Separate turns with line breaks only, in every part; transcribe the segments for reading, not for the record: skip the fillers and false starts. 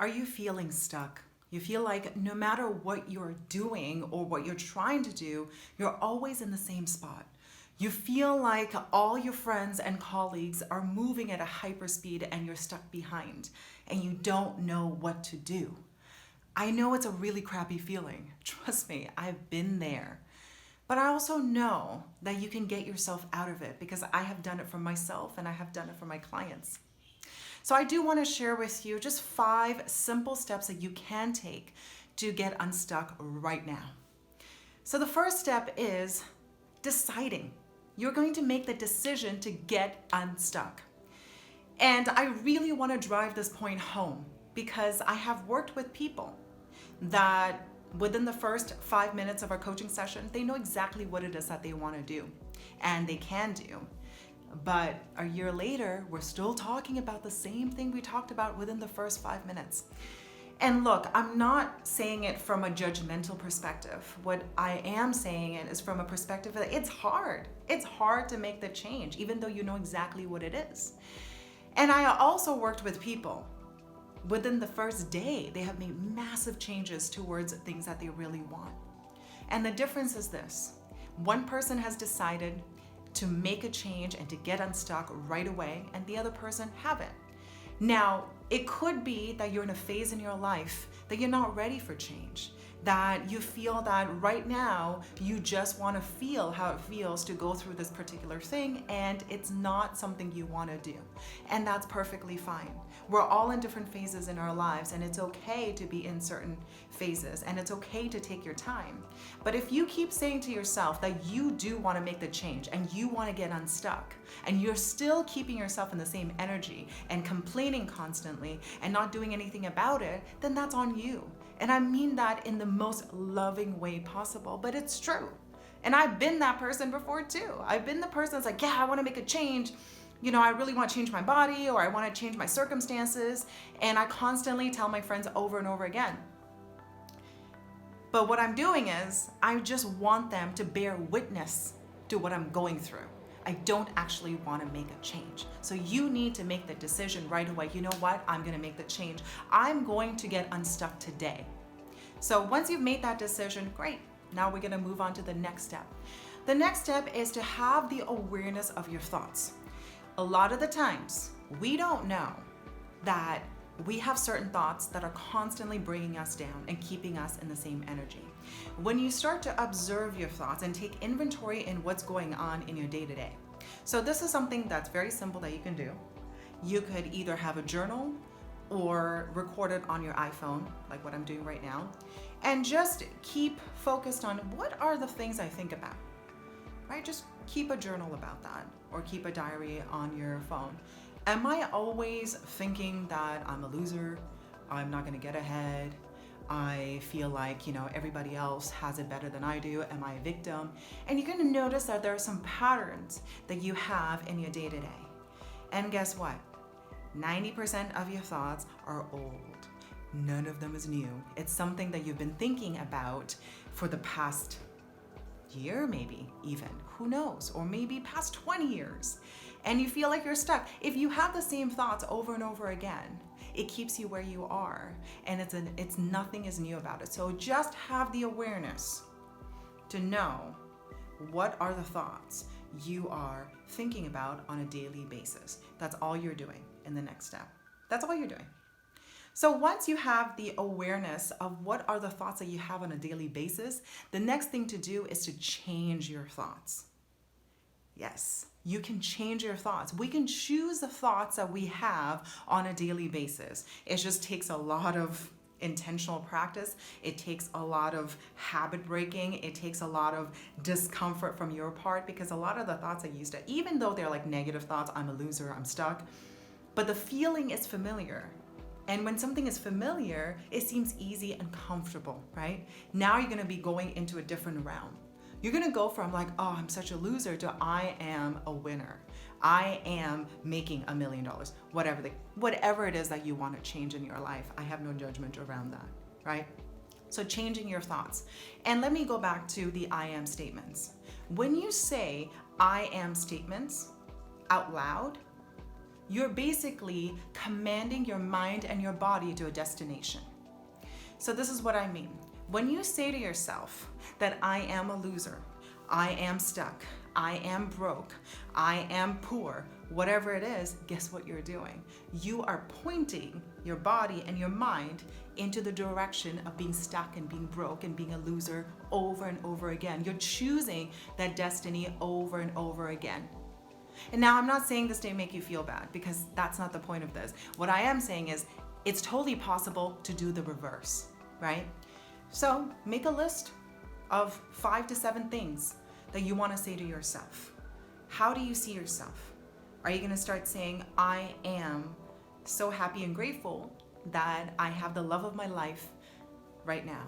Are you feeling stuck? You feel like no matter what you're doing or what you're trying to do, you're always in the same spot. You feel like all your friends and colleagues are moving at a hyper speed and you're stuck behind and you don't know what to do. I know it's a really crappy feeling. Trust me, I've been there. But I also know that you can get yourself out of it because I have done it for myself and I have done it for my clients. So I do want to share with you just 5 simple steps that you can take to get unstuck right now. So the first step is deciding. You're going to make the decision to get unstuck. And I really want to drive this point home because I have worked with people that within the first 5 minutes of our coaching session, they know exactly what it is that they want to do and they can do. But a year later, we're still talking about the same thing we talked about within the first 5 minutes. And look, I'm not saying it from a judgmental perspective. What I am saying it is from a perspective that it's hard. It's hard to make the change, even though you know exactly what it is. And I also worked with people. Within the first day, they have made massive changes towards things that they really want. And the difference is this. One person has decided to make a change and to get unstuck right away, and the other person haven't. Now, it could be that you're in a phase in your life that you're not ready for change, that you feel that right now you just want to feel how it feels to go through this particular thing and it's not something you want to do. And that's perfectly fine. We're all in different phases in our lives and it's okay to be in certain phases and it's okay to take your time. But if you keep saying to yourself that you do want to make the change and you want to get unstuck and you're still keeping yourself in the same energy and complaining constantly and not doing anything about it, then that's on you. And I mean that in the most loving way possible, but it's true. And I've been that person before too. I've been the person that's like, yeah, I want to make a change. You know, I really want to change my body or I want to change my circumstances. And I constantly tell my friends over and over again. But what I'm doing is I just want them to bear witness to what I'm going through. I don't actually want to make a change. So you need to make the decision right away. You know what? I'm going to make the change. I'm going to get unstuck today. So once you've made that decision, great. Now we're going to move on to the next step. The next step is to have the awareness of your thoughts. A lot of the times, we don't know that we have certain thoughts that are constantly bringing us down and keeping us in the same energy. When you start to observe your thoughts and take inventory in what's going on in your day-to-day. So this is something that's very simple that you can do. You could either have a journal or record it on your iPhone, like what I'm doing right now, and just keep focused on what are the things I think about, right? Just keep a journal about that or keep a diary on your phone. Am I always thinking that I'm a loser? I'm not going to get ahead. I feel like, everybody else has it better than I do. Am I a victim? And you're going to notice that there are some patterns that you have in your day-to-day. And guess what? 90% of your thoughts are old. None of them is new. It's something that you've been thinking about for the past year, maybe even, who knows, or maybe past 20 years. And you feel like you're stuck. If you have the same thoughts over and over again, it keeps you where you are, and it's nothing is new about it. So just have the awareness to know what are the thoughts you are thinking about on a daily basis. That's all you're doing in the next step. That's all you're doing. So once you have the awareness of what are the thoughts that you have on a daily basis, the next thing to do is to change your thoughts. Yes, you can change your thoughts. We can choose the thoughts that we have on a daily basis. It just takes a lot of intentional practice. It takes a lot of habit breaking. It takes a lot of discomfort from your part because a lot of the thoughts I used to, even though they're like negative thoughts, I'm a loser, I'm stuck, but the feeling is familiar. And when something is familiar, it seems easy and comfortable, right? Now you're going to be going into a different realm. You're going to go from like, oh, I'm such a loser to I am a winner. I am making $1 million, whatever it is that you want to change in your life. I have no judgment around that, right? So changing your thoughts. And let me go back to the I am statements. When you say I am statements out loud, you're basically commanding your mind and your body to a destination. So this is what I mean. When you say to yourself that I am a loser, I am stuck, I am broke, I am poor, whatever it is, guess what you're doing? You are pointing your body and your mind into the direction of being stuck and being broke and being a loser over and over again. You're choosing that destiny over and over again. And now I'm not saying this to make you feel bad, because that's not the point of this. What I am saying is it's totally possible to do the reverse, right? So make a list of 5 to 7 things that you want to say to yourself. How do you see yourself? Are you going to start saying, I am so happy and grateful that I have the love of my life right now.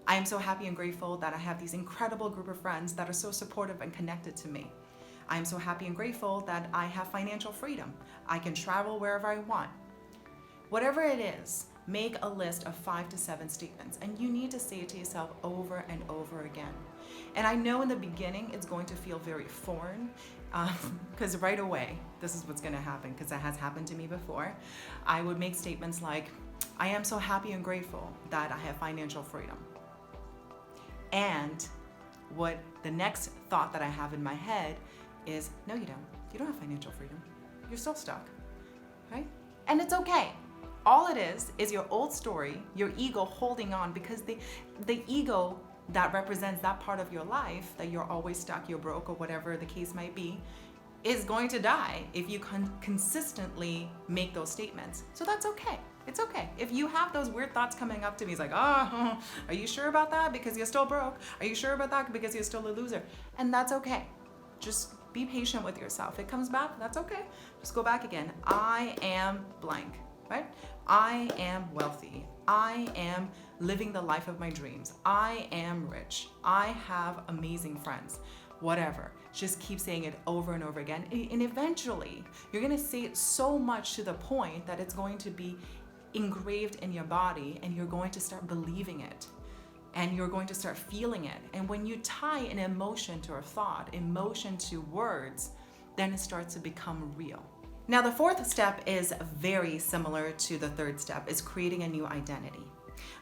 I am so happy and grateful that I have these incredible group of friends that are so supportive and connected to me. I am so happy and grateful that I have financial freedom. I can travel wherever I want. Whatever it is, make a list of 5 to 7 statements, and you need to say it to yourself over and over again. And I know in the beginning it's going to feel very foreign, because right away, this is what's going to happen, because that has happened to me before. I would make statements like, I am so happy and grateful that I have financial freedom. And what the next thought that I have in my head is, no, you don't. You don't have financial freedom. You're still stuck, right? And it's okay. All it is your old story, your ego holding on, because the ego that represents that part of your life that you're always stuck, you're broke, or whatever the case might be, is going to die if you consistently make those statements. So that's okay. It's okay. If you have those weird thoughts coming up to me, it's like, oh, are you sure about that? Because you're still broke. Are you sure about that? Because you're still a loser. And that's okay. Just be patient with yourself. It comes back, that's okay. Just go back again. I am blank, right? I am wealthy. I am living the life of my dreams. I am rich. I have amazing friends. Whatever. Just keep saying it over and over again. And eventually, you're going to say it so much to the point that it's going to be engraved in your body, and you're going to start believing it. And you're going to start feeling it. And when you tie an emotion to a thought, emotion to words, then it starts to become real. Now, the 4th step is very similar to the 3rd step, is creating a new identity.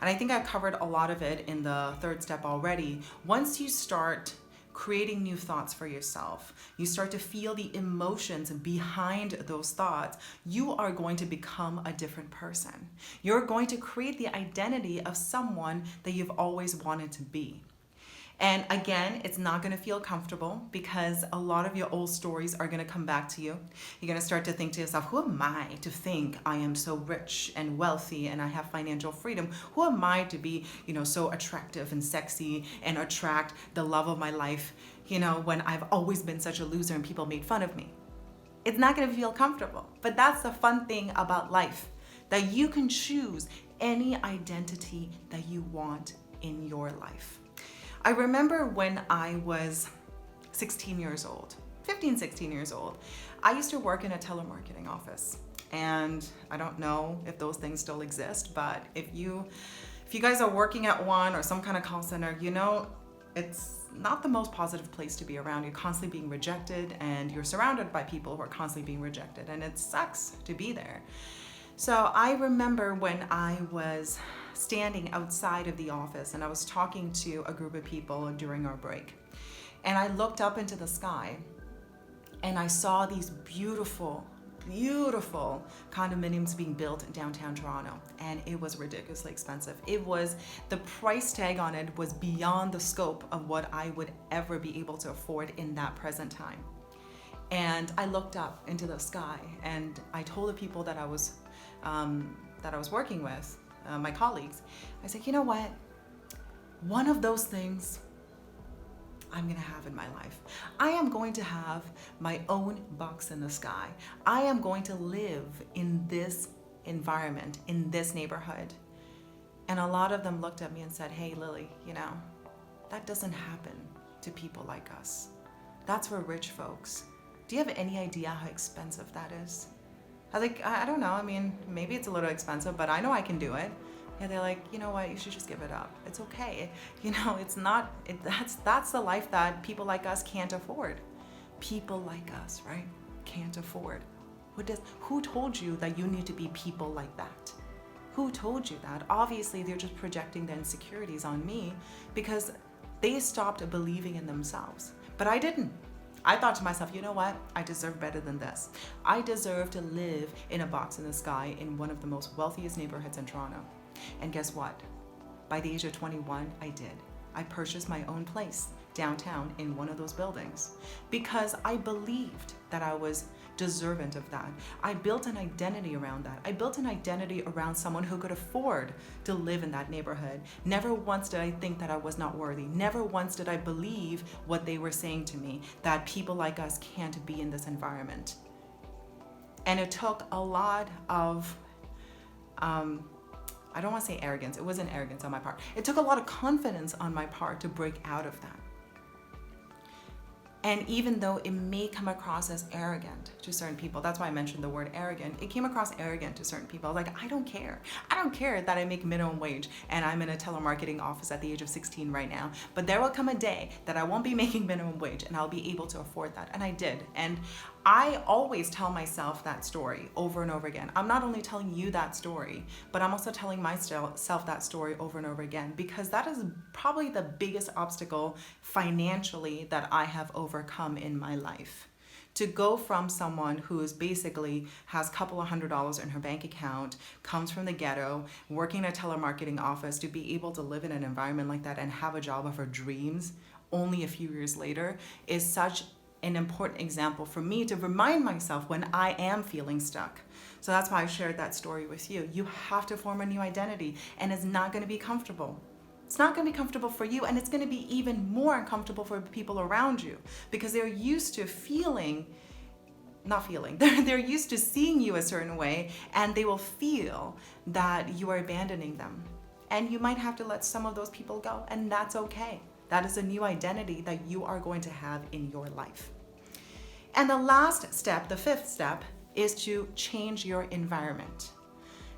And I think I've covered a lot of it in the 3rd step already. Once you start creating new thoughts for yourself, you start to feel the emotions behind those thoughts, you are going to become a different person. You're going to create the identity of someone that you've always wanted to be. And again, it's not going to feel comfortable, because a lot of your old stories are going to come back to you. You're going to start to think to yourself, who am I to think I am so rich and wealthy and I have financial freedom? Who am I to be, so attractive and sexy and attract the love of my life, when I've always been such a loser and people made fun of me? It's not going to feel comfortable. But that's the fun thing about life, that you can choose any identity that you want in your life. I remember when I was 16 years old, 15, 16 years old, I used to work in a telemarketing office. And I don't know if those things still exist, but if you guys are working at one or some kind of call center, it's not the most positive place to be around. You're constantly being rejected, and you're surrounded by people who are constantly being rejected, and it sucks to be there. So I remember when I was standing outside of the office and I was talking to a group of people during our break, and I looked up into the sky and I saw these beautiful condominiums being built in downtown Toronto, and it was ridiculously expensive. The price tag on it was beyond the scope of what I would ever be able to afford in that present time. And I looked up into the sky and I told the people that I was working with, my colleagues, I said, you know what? One of those things I'm gonna have in my life. I am going to have my own box in the sky. I am going to live in this environment, in this neighborhood. And a lot of them looked at me and said, hey, Lily, that doesn't happen to people like us. That's for rich folks. Do you have any idea how expensive that is? I was like, I don't know. I mean, maybe it's a little expensive, but I know I can do it. And they're like, you know what? You should just give it up. It's okay. It's not. That's the life that people like us can't afford. People like us, right? Can't afford. Who told you that you need to be people like that? Who told you that? Obviously, they're just projecting their insecurities on me because they stopped believing in themselves. But I didn't. I thought to myself, you know what? I deserve better than this. I deserve to live in a box in the sky in one of the most wealthiest neighborhoods in Toronto. And guess what? By the age of 21, I did. I purchased my own place downtown in one of those buildings because I believed that I was deserving of that. I built an identity around that. I built an identity around someone who could afford to live in that neighborhood. Never once did I think that I was not worthy. Never once did I believe what they were saying to me, that people like us can't be in this environment. And it took a lot of, I don't want to say arrogance. It wasn't arrogance on my part. It took a lot of confidence on my part to break out of that. And even though it may come across as arrogant to certain people, that's why I mentioned the word arrogant. It came across arrogant to certain people. I was like, I don't care. I don't care that I make minimum wage and I'm in a telemarketing office at the age of 16 right now. But there will come a day that I won't be making minimum wage and I'll be able to afford that. And I did. And I always tell myself that story over and over again. I'm not only telling you that story, but I'm also telling myself that story over and over again, because that is probably the biggest obstacle financially that I have overcome in my life. To go from someone who is basically has a couple of $100s in her bank account, comes from the ghetto, working in a telemarketing office, to be able to live in an environment like that and have a job of her dreams only a few years later is such an important example for me to remind myself when I am feeling stuck. So that's why I shared that story with you. You have to form a new identity, and it's not going to be comfortable. It's not going to be comfortable for you, and it's going to be even more uncomfortable for the people around you because they're used to they're used to seeing you a certain way, and they will feel that you are abandoning them. And you might have to let some of those people go, and that's okay. That is a new identity that you are going to have in your life. And the last step, the fifth step, is to change your environment.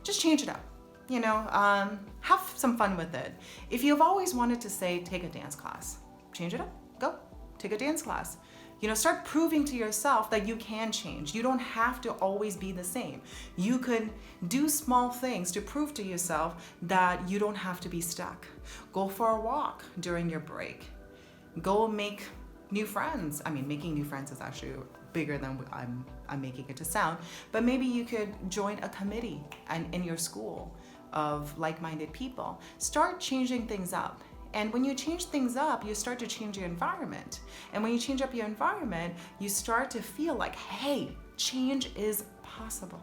Just change it up. Have some fun with it. If you've always wanted to say, take a dance class, change it up. Go, take a dance class. Start proving to yourself that you can change. You don't have to always be the same. You could do small things to prove to yourself that you don't have to be stuck. Go for a walk during your break. Go make new friends. I mean, making new friends is actually bigger than I'm making it to sound, but maybe you could join a committee in your school of like-minded people. Start changing things up. And when you change things up, you start to change your environment. And when you change up your environment, you start to feel like, hey, change is possible.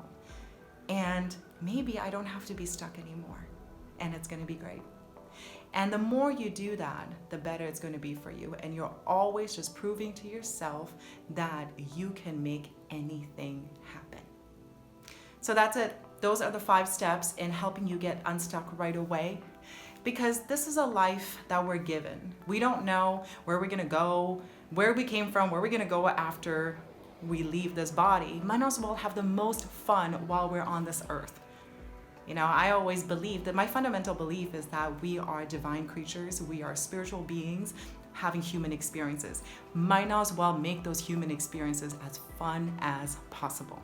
And maybe I don't have to be stuck anymore. And it's going to be great. And the more you do that, the better it's going to be for you. And you're always just proving to yourself that you can make anything happen. So that's it. Those are the 5 steps in helping you get unstuck right away. Because this is a life that we're given. We don't know where we're gonna go, where we came from, where we're gonna go after we leave this body. Might as well have the most fun while we're on this earth. I always believe that my fundamental belief is that we are divine creatures, we are spiritual beings having human experiences. Might as well make those human experiences as fun as possible.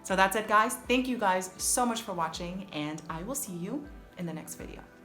So that's it, guys. Thank you guys so much for watching, and I will see you in the next video.